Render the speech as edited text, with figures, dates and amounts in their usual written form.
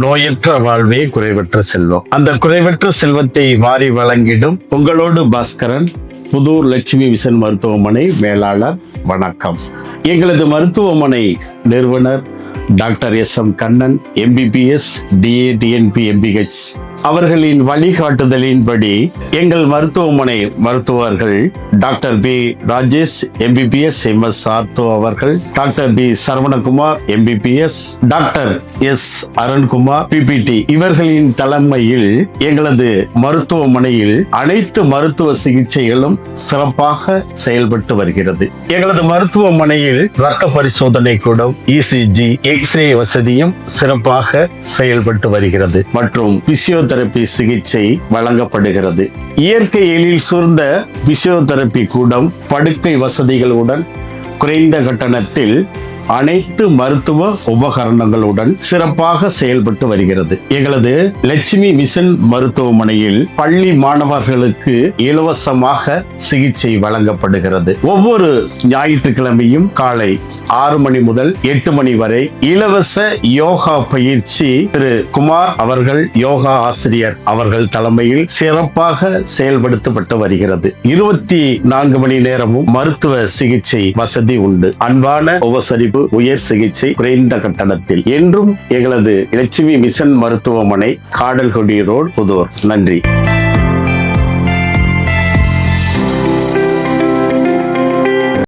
நோயற்ற வாழ்வே குறைவற்ற செல்வம். அந்த குறைவற்ற செல்வத்தை வாரி வழங்கிடும் உங்களோடு பாஸ்கரன், புதூர் லட்சுமி விசன் மருத்துவமனை மேலாளர். வணக்கம். எங்களது மருத்துவமனை நிறுவனர் doctor S M. Kannan, MBBS, DA, DNP, MBH அவர்களின் வழிகாட்டுதலின்படி எங்கள் மருத்துவமனை மருத்துவர்கள் doctor P. Rajesh, MBBS, MS ortho அவர்கள், doctor P. Saravanakumar, MBBS, doctor S. Arunkumar, PPT இவர்களின் தலைமையில் எங்களது மருத்துவமனையில் அனைத்து மருத்துவ சிகிச்சைகளும் சிறப்பாக செயல்பட்டு வருகிறது. எங்களது மருத்துவமனையில் இரத்த பரிசோதனை கூடம், ECG, எக்ஸ்ரே வசதியும் சிறப்பாக செயல்பட்டு வருகிறது மற்றும் பிசியோதெரபி சிகிச்சை வழங்கப்படுகிறது. இயற்கை எழில் சூழ்ந்த பிசியோதெரபி கூடம் படுக்கை வசதிகளுடன் குறைந்த கட்டணத்தில் அனைத்து மருத்துவ உபகரணங்களுடன் சிறப்பாக செயல்பட்டு வருகிறது. எங்களது லட்சுமி மிஷன் மருத்துவமனையில் பள்ளி மாணவர்களுக்கு இலவசமாக சிகிச்சை வழங்கப்படுகிறது. ஒவ்வொரு ஞாயிற்றுக்கிழமையும் காலை 6 மணி முதல் 8 மணி வரை இலவச யோகா பயிற்சி திரு குமார் அவர்கள், யோகா ஆசிரியர் அவர்கள் தலைமையில் சிறப்பாக செயல்படுத்தப்பட்டு வருகிறது. 24 மணி நேரமும் மருத்துவ சிகிச்சை வசதி உண்டு. அன்பான உபசரிப்பு, உயர் சிகிச்சை குறைந்த கட்டணத்தில் என்றும் எங்களது லட்சுமி மிஷன் மருத்துவமனை, காடல்குடி ரோடு, புதூர். நன்றி.